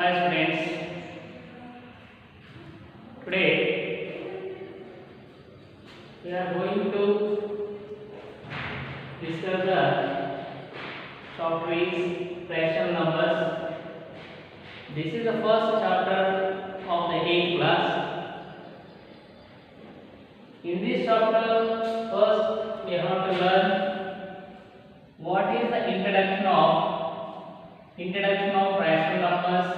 Hi students, today we are going to discuss the chapter is rational numbers. This is the first chapter of the 8th class. In this chapter, first we have to learn what is the introduction of rational numbers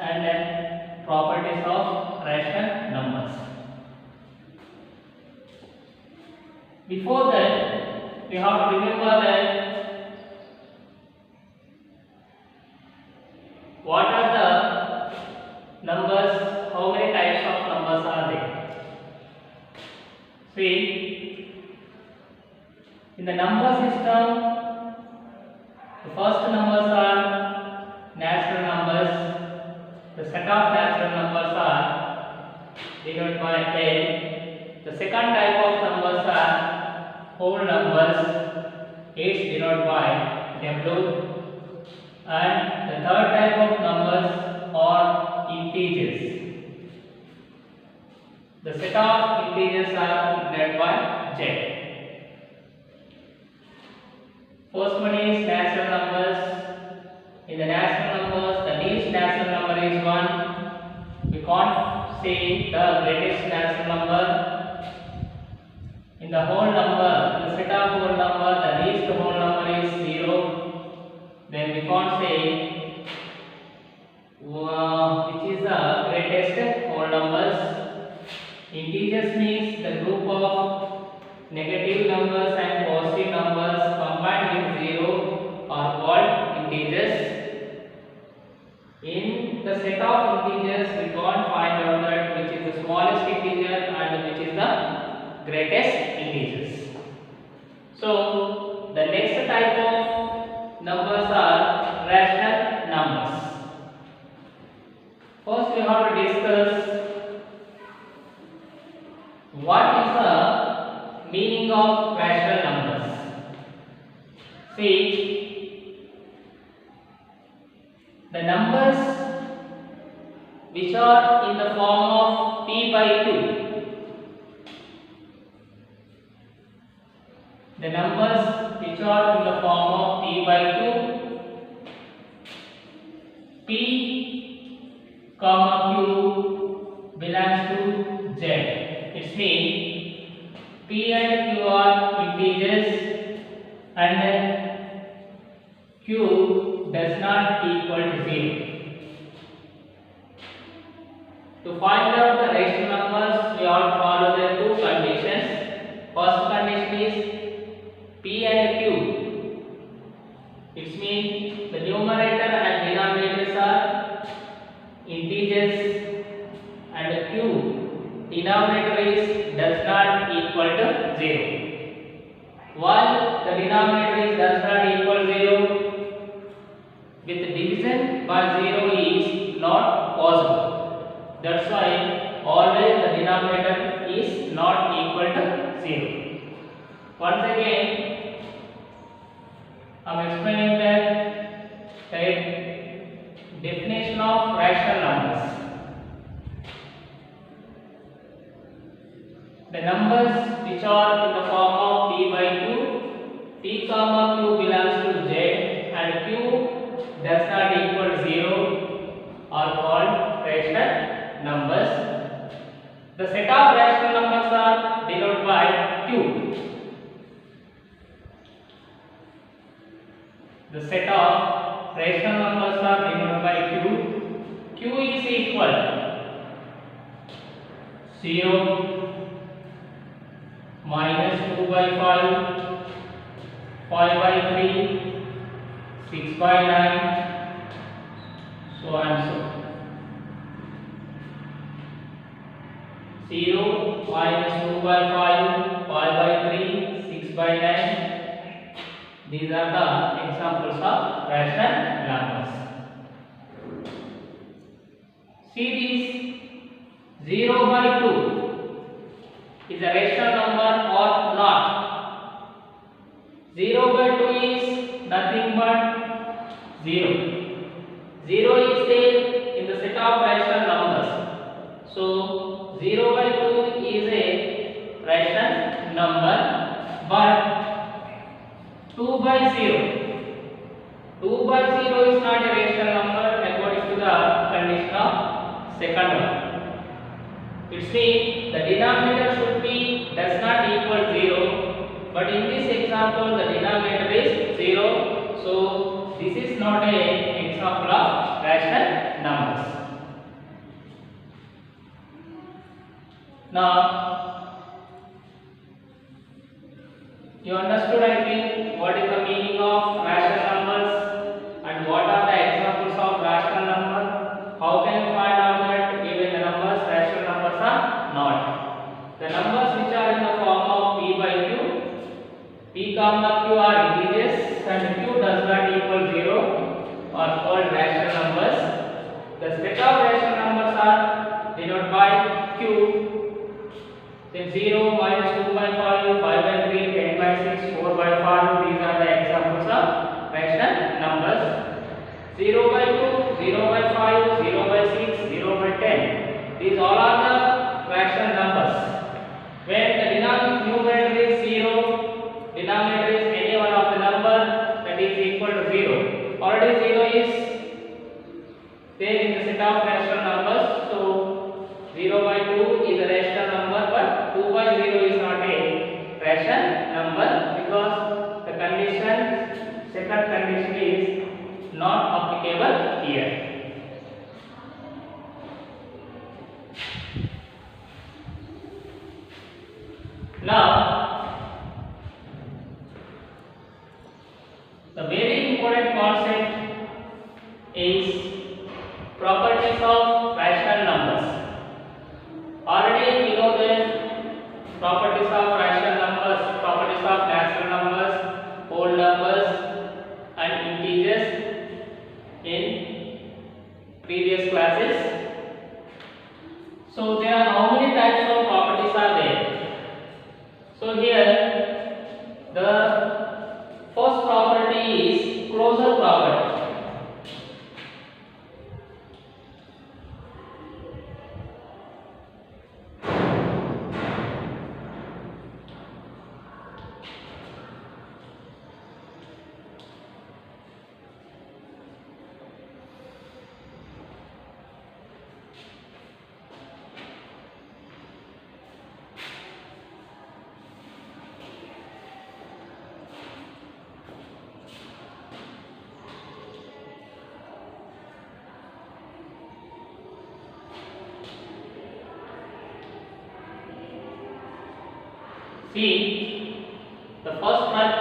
and properties of rational numbers. Before that, we have to remember that what are the numbers, how many types of numbers are there. See, in the number system, the first numbers are natural numbers. The set of natural numbers are denoted by L. The second type of numbers are whole numbers. It's denoted by W. And the third type of numbers are integers. The set of integers are denoted by Z. First one is natural numbers. In the natural numbers, the least natural number is 1. We can't say the greatest natural number. In the whole number, in the set of whole number, the least whole number is 0. Then we can't say which is the greatest whole numbers. Integers means the group of negative numbers and positive numbers combined with 0 are called integers. In the set of integers, we can't find out that which is the smallest integer and which is the greatest integers. So, the next type of numbers are rational numbers. First, we have to discuss what is the meaning of rational numbers. See, the numbers which are in the form of p by q, the numbers which are in the form of p by q, p comma q belongs to z. It means p and q are integers and q does not equal to 0. To find out the rational numbers, we have to follow the two conditions. First condition is p and q. It means the numerator and denominators are integers and q denominator is does not equal to 0. While the denominator is does not equal 0, with division by 0 is not possible. That's why always the denominator is not equal to 0. Once again, I am explaining the definition of rational numbers. The numbers which are in the form of p by q, p comma q belongs to z and q does not equal 0 are called rational numbers. The set of rational numbers are denoted by q. The set of rational numbers are denoted by q. Q is equal 0, minus 2 by 5, 5 by 3, 6 by 9, so and so. 0, minus 2 by 5, 5 by 3, 6 by 9. These are the examples of rational numbers. See this 0 by 2 is a rational number or not. 0 by 2 is nothing but 0. 0 is there in the set of rational numbers. So 0 by 2 is a rational number, but 2 by 0 is not a rational number according to the condition of second one. It means the denominator should be does not equal 0, but in this example the denominator is 0, so this is not a example of rational numbers. Now you understood, I think, what is the meaning of rational numbers and what are the examples of rational number. How can you find out that even the numbers, rational numbers, are not? The numbers which are in the form of p by q, p comma q are integers and q does not equal 0 are called rational numbers. The set of rational numbers are denoted by q. Then 0, minus 2 by 5, 5 by 3, 10 by 6, 4 by 5, these are the examples of rational numbers. 0 by 2, 0 by 5, 0 by 6, 0 by 10, these all are the rational numbers. When the numerator is 0, denominator is any one of the number that is equal to 0. Already 0 is there in the set of rational numbers, so 0 by 2 is a rational number, but 2 by 0 is not a rational number because the condition, second condition is not applicable here. Now, the very important concept is properties of rational numbers. Already we know the properties of rational numbers, properties of natural numbers, whole numbers and integers in previous classes. So there are how many types of properties are there? So here the first property is closure property. See, the first type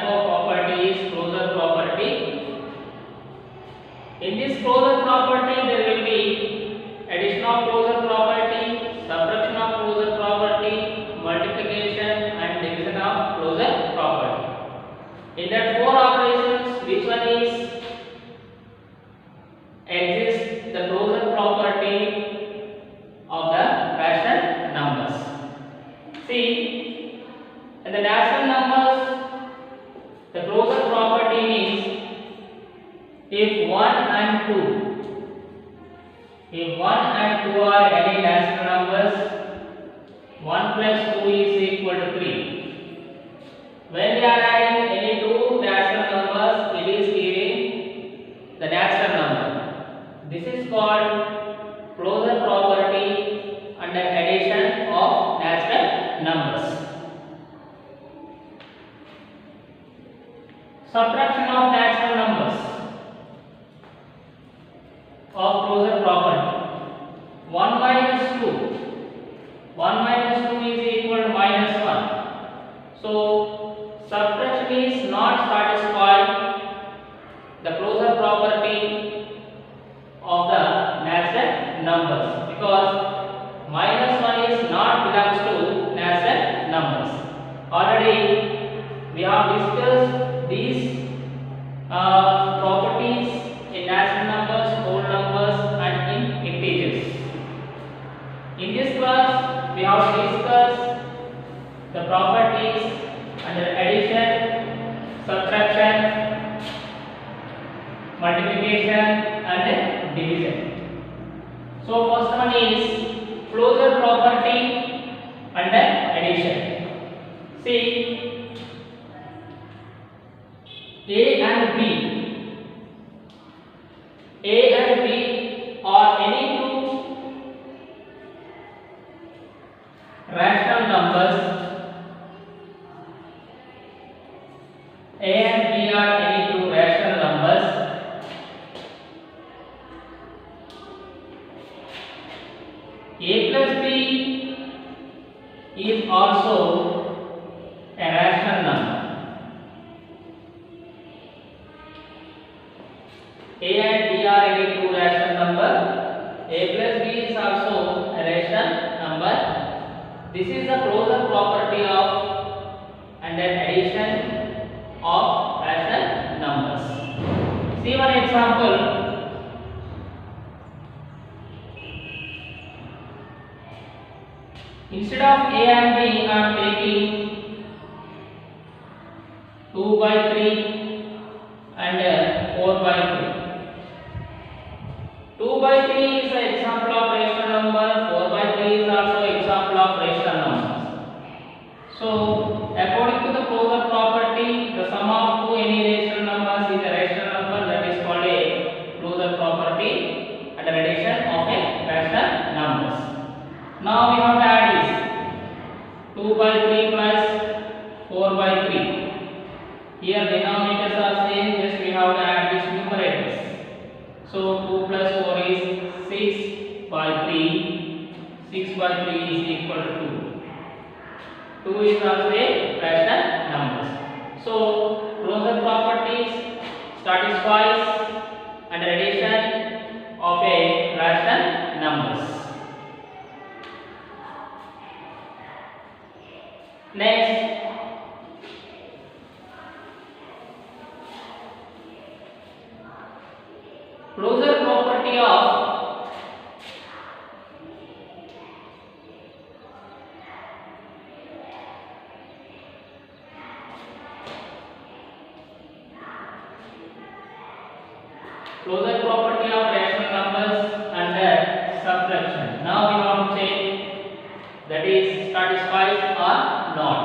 of property is closure property. In this closure property, there will be addition of closure property, subtraction of closure property, multiplication and division of closure property. In that 4 operations, which one is exists the closure property of the rational numbers? See, in the natural numbers, the closure property means if 1 and 2 are any natural numbers, 1 plus 2 is equal to 3. When we are adding any two natural numbers, it is giving the natural number. This is called closure property under addition of natural numbers. Subtraction of natural numbers of closure property. 1 minus 2. 1 minus 2 is equal to minus 1. So subtraction is not satisfying the closure property of the natural numbers because minus 1 is not belongs to natural numbers. Already we have discussed these properties in natural numbers, whole numbers and in integers. In this class we have discussed the properties under addition, subtraction, multiplication A and B. A and B are any two rational numbers. A and B are any two rational numbers. A plus B is also a rational number. A and B are any two rational number. A plus B is also a rational number. This is the closure property of and an addition of rational numbers. See one example. Instead of A and B, I am taking 2 by 3 and 4 by 3. 2 by 3 is an example of rational number, 4 by 3 is also example of rational numbers. So, according to the closure property, the sum of two any rational numbers is a rational number, that is called a closure property and an addition of a rational numbers. Now we have to add this 2 by 3 plus 4 by 3. Here denominators are same, just we have to add these numerators. So 2 plus 4 is 6 by 3. 6 by 3 is equal to 2. 2 is also a rational numbers. So closure properties satisfies an addition of a rational numbers. Next, closure property of rational numbers under subtraction. Now we have to check that is satisfies or not.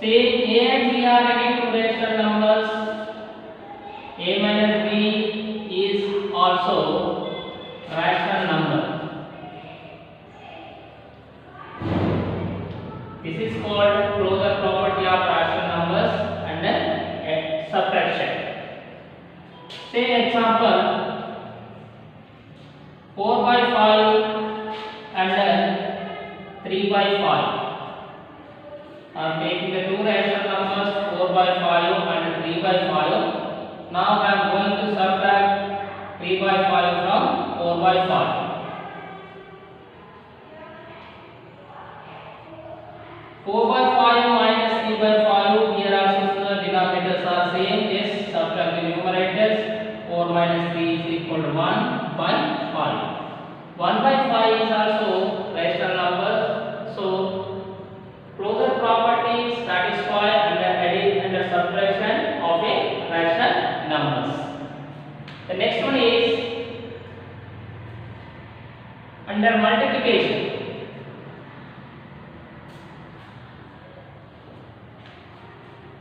Say A and B are any two rational numbers. A minus B is also rational number. This is called closure property of rational numbers under subtraction. Say example 4 by 5 and 3 by 5. I am taking the two rational numbers 4 by 5 and 3 by 5. Now I am going to subtract 3 by 5 from 4 by 5. 4 by 5 minus 3 by 5. Here also the denominators are same. Just subtract the numerators. 4 minus 3 is equal to 1 by 5. 1 by 5 is also rational number. So closure properties satisfy under subtraction of a rational numbers. The next one is under multiplication.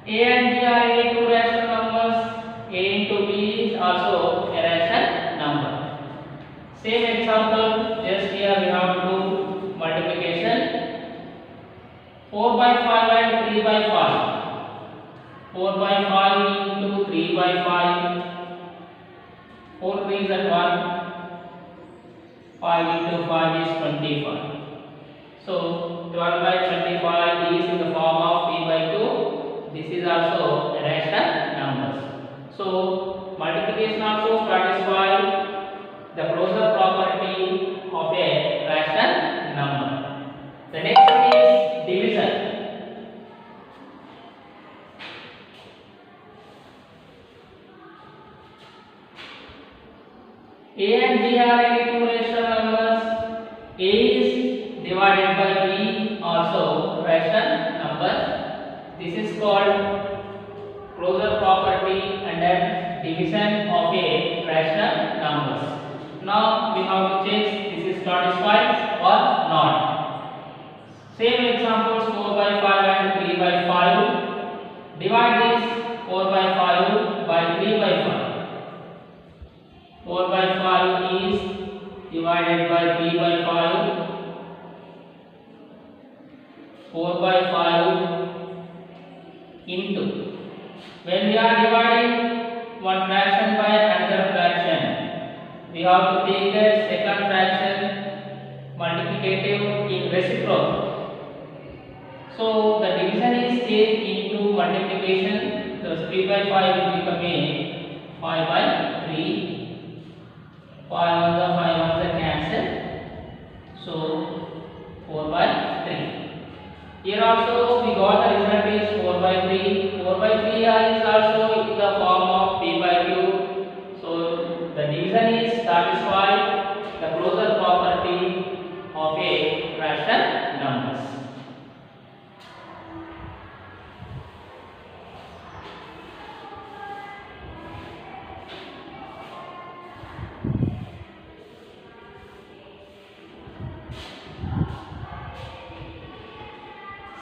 A and B are any two rational numbers. A into B is also a rational number. Same example, just here we have to do multiplication. 4 by 5 and 3 by 5. 4 by 5 into 3 by 5. 4 3 is at 1. 5 into 5 is 25. So 12 by 25 is in the form of 3 by 2. This is also a rational numbers. So multiplication also satisfies the closure property of a rational number. The next one is division. A and B are any two rational numbers. A is divided by B, also rational number. This is called closure property under division of a rational numbers. Now we have to check this is satisfied or not. Same examples 4 by 5 and 3 by 5. Divide into. When we are dividing one fraction by another fraction, we have to take that second fraction multiplicative in reciprocal. So the division is changed into multiplication. So 3 by 5 will become 5 by 3. 5 on the 5 on the cancel. So 4 by 3. Here also we got the result is 4 by 3. 4 by 3 is also in the form of p by q. So the division is satisfied the closure property of a rational numbers.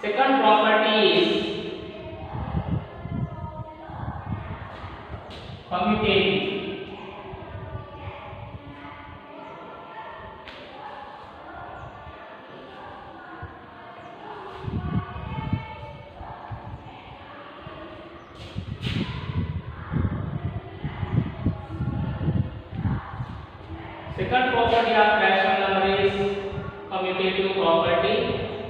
Second property is commutative. Second property of rational number is commutative property.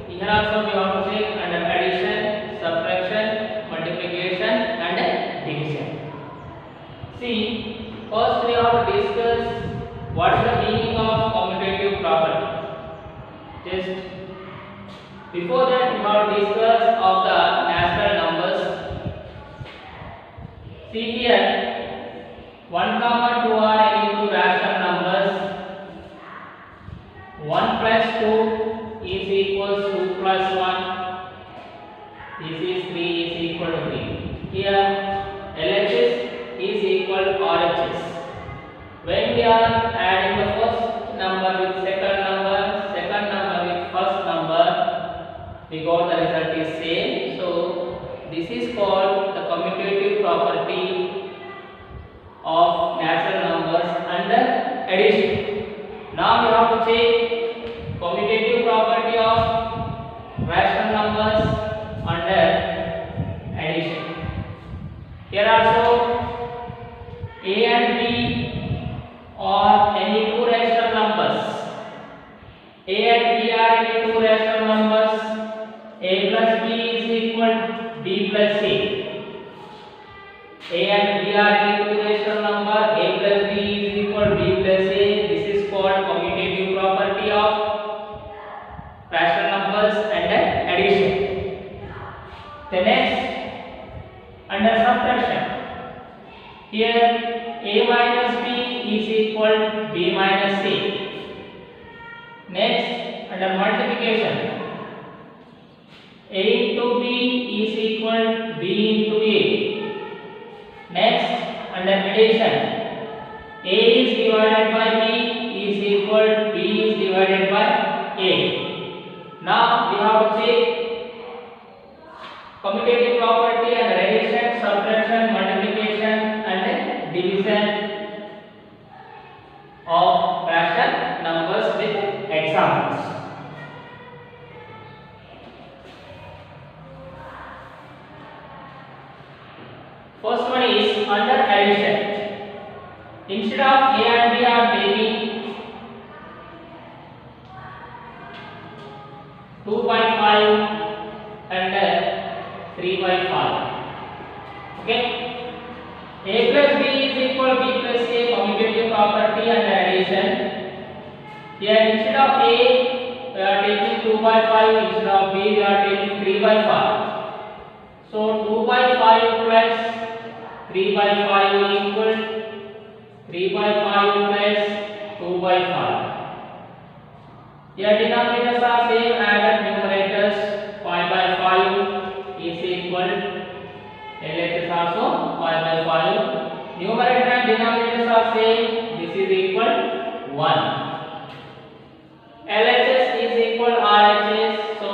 Here also we have to take under addition, subtraction, multiplication and division. See, first we have to discuss what is the meaning of commutative property. Just before that we have to discuss of the natural numbers. See here, 1, 2 are any two rational numbers. 1 plus 2 is equals 2 plus 1. This is 3 is equal to 3. Here LHS is equal to RHS. When we are adding the first number with second number with first number, we got the result is same. So this is called the commutative property of natural numbers under addition. Now we have to check commutative property of rational numbers under addition. Here also a and b are any two rational numbers. A and b are any two rational numbers. A plus b is equal to b plus c. A and b are any two rational number. A plus b is equal to b plus c. This is called commutative property of rational numbers under addition. The next under subtraction. Here a minus b is equal to b minus c. Next under multiplication. A into b is equal to b into a. Next under addition. A is divided by b is equal to b is divided by a. Now we have to check commutative property and addition, subtraction, multiplication and division of rational numbers with examples. First one is under addition. Instead of a and b are taking 2 by 5 and 3 by 5. Okay. A plus b is equal to b plus c, commutative property and addition. Here instead of a we are taking 2 by 5, instead of b we are taking 3 by 5. So 2 by 5 plus 3 by 5 equal 3 by 5 plus 2 by 5. Here denominators are same, added numerators 5 by 5 is equal LHS also 5 by 5. Numerator and denominators are same, this is equal 1. LHS is equal RHS, so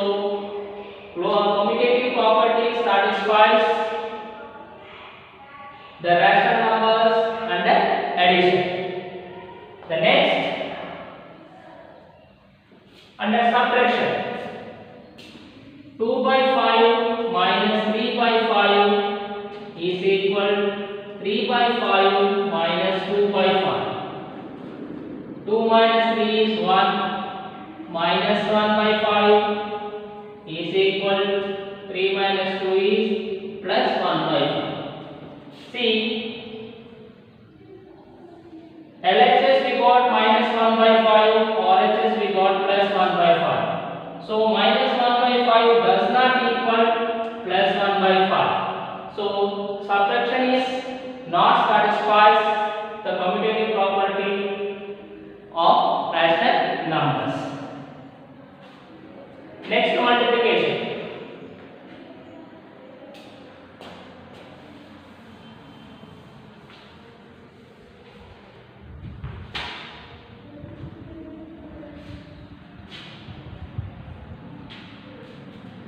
commutative property satisfies the rational numbers under addition. The next under subtraction. 2 by 5 minus 3 by 5 3 minus 2 is plus 1 by 5. See, LHS we got minus 1 by 5, RHS we got plus 1 by 5. So minus 1 by 5 does not equal plus 1 by 5. So subtraction is not satisfies the commutative property of rational numbers. Next, multiplication.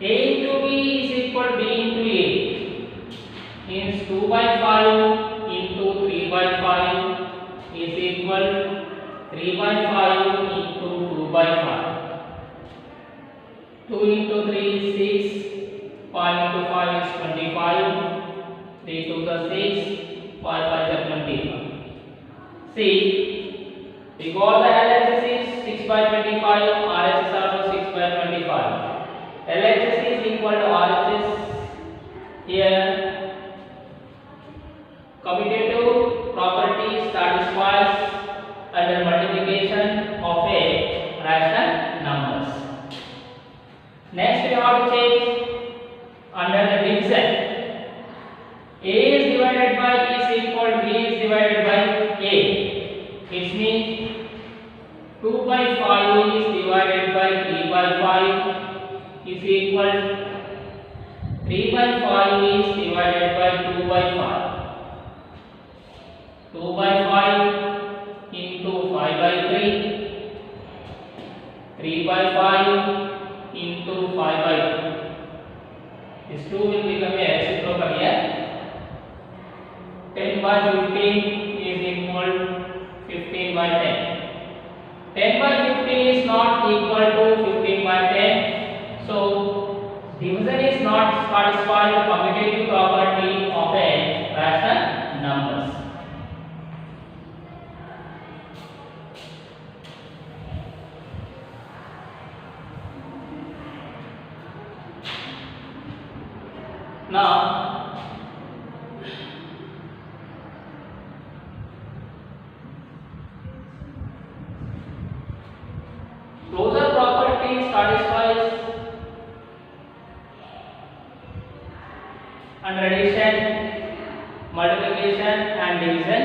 A into B is equal to B into A. Means 2 by 5 into 3 by 5 is equal 3 by 5 into 2 by 5. 2 into 3 is 6. 5 into 5 is 25. 3 to the 6. 5 5 is 25. See, we got the LHS is 6 by 25. RHS also 6 by 25. LHS is equal to RHS. Here, commutative property satisfies under multiplication of a rational numbers. Next, we have to check under the division. A is divided by is equal to B is divided by A. It means 2 by 5 is divided by 3 by 5 is equal 3 by 5 is divided by 2 by 5. 2 by 5 into 5 by 3. 3 by 5 into 5 by 2. This 2 will become a reciprocal here. 10 by 15 is equal 15 by 10. 10 by 15 is not equal to 15 by 10. So, division is not satisfying the commutative property of a rational numbers. Now, closure property satisfies under addition, multiplication and division,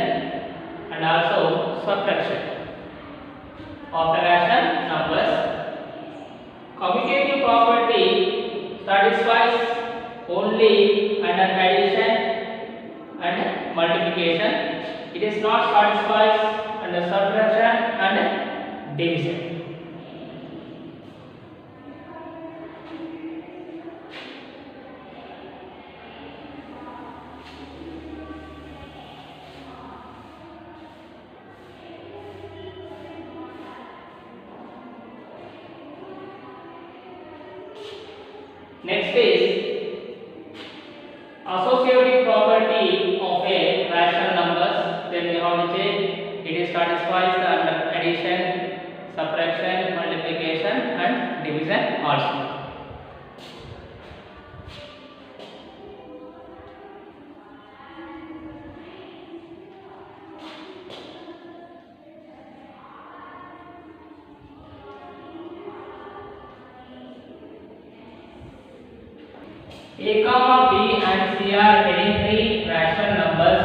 and also subtraction of the rational numbers. Commutative property satisfies only under addition and multiplication. It is not satisfies under subtraction and division. Next is associative property of a rational numbers. Then we have to check it is satisfies the under addition, subtraction, multiplication and division also. A comma B and C are any three rational numbers.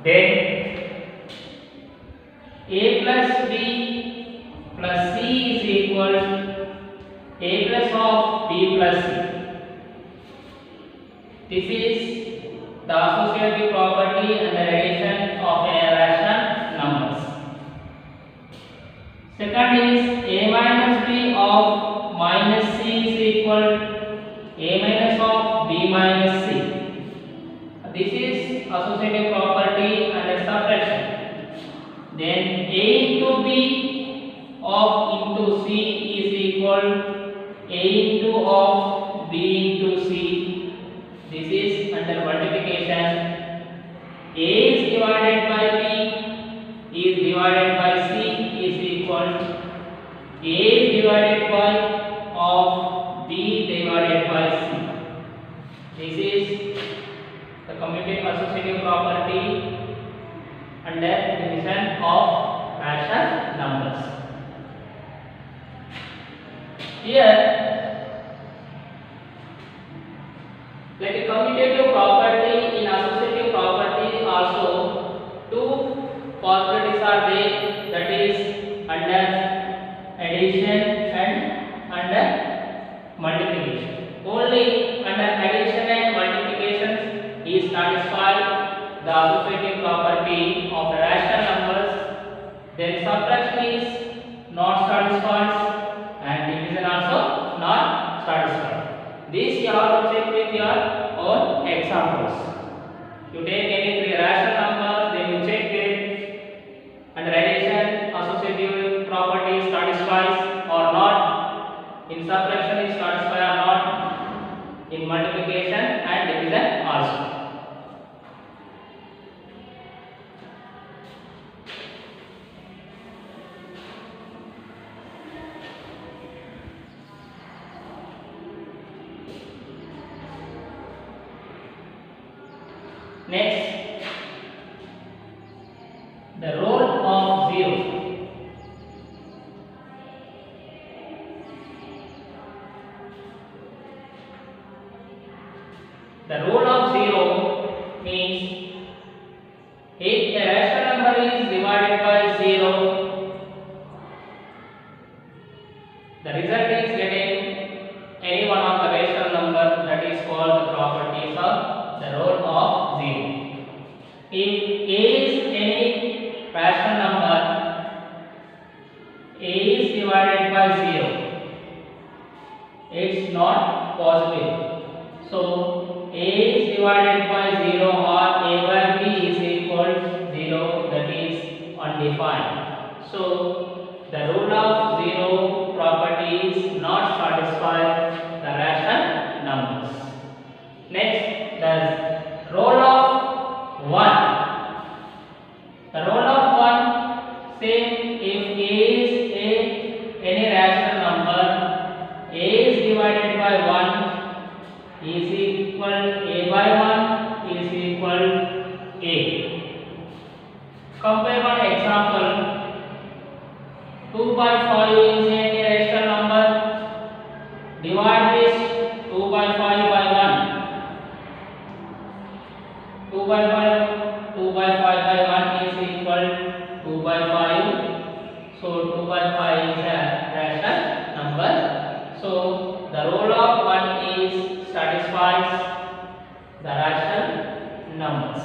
Then A plus B plus C is equal A plus of B plus C. This is the associative property and the addition of a rational numbers. Second is A minus B of minus C is equal A minus of B minus C. This is associative property and subtraction. Then A into B of into C is equal A into of B into C. This is under multiplication. A is divided by B is divided by C is equal A is divided by of B divided by C. This is the commutative associative property under division of rational numbers. Here, like a commutative property in associative property also, two possibilities are there, that is under addition and under multiplication. Only under addition and multiplication is satisfied the associative property of the rational numbers. Then subtraction is not satisfied and division also not satisfied. This you have to check with your own examples. You take any three rational numbers, then you check it under addition associative property satisfies or not, in subtraction is satisfied or not, in multiplication and division also. Next, the role of zero. The role of zero means if a rational number is divided by 0, the result is getting any one of the rational number, that is called the properties of the role of 0. If A is any rational number, A is divided by 0, it's not possible. So A is divided by 0 or A by B is equal to 0, that is undefined. So the rule of 0 property is not satisfied the rational numbers. Next, the role of 1. The role of 1, same, if A is any rational number, A is divided by 1 is equal, A by 1 is equal A. Compare one example. 2 by 5 is any rational number. Divide this 2 by 5 by 1. 2 by 5 by 1 is equal 2 by 5. So 2 by 5 is a rational number. So the role of 1 is satisfies the rational numbers.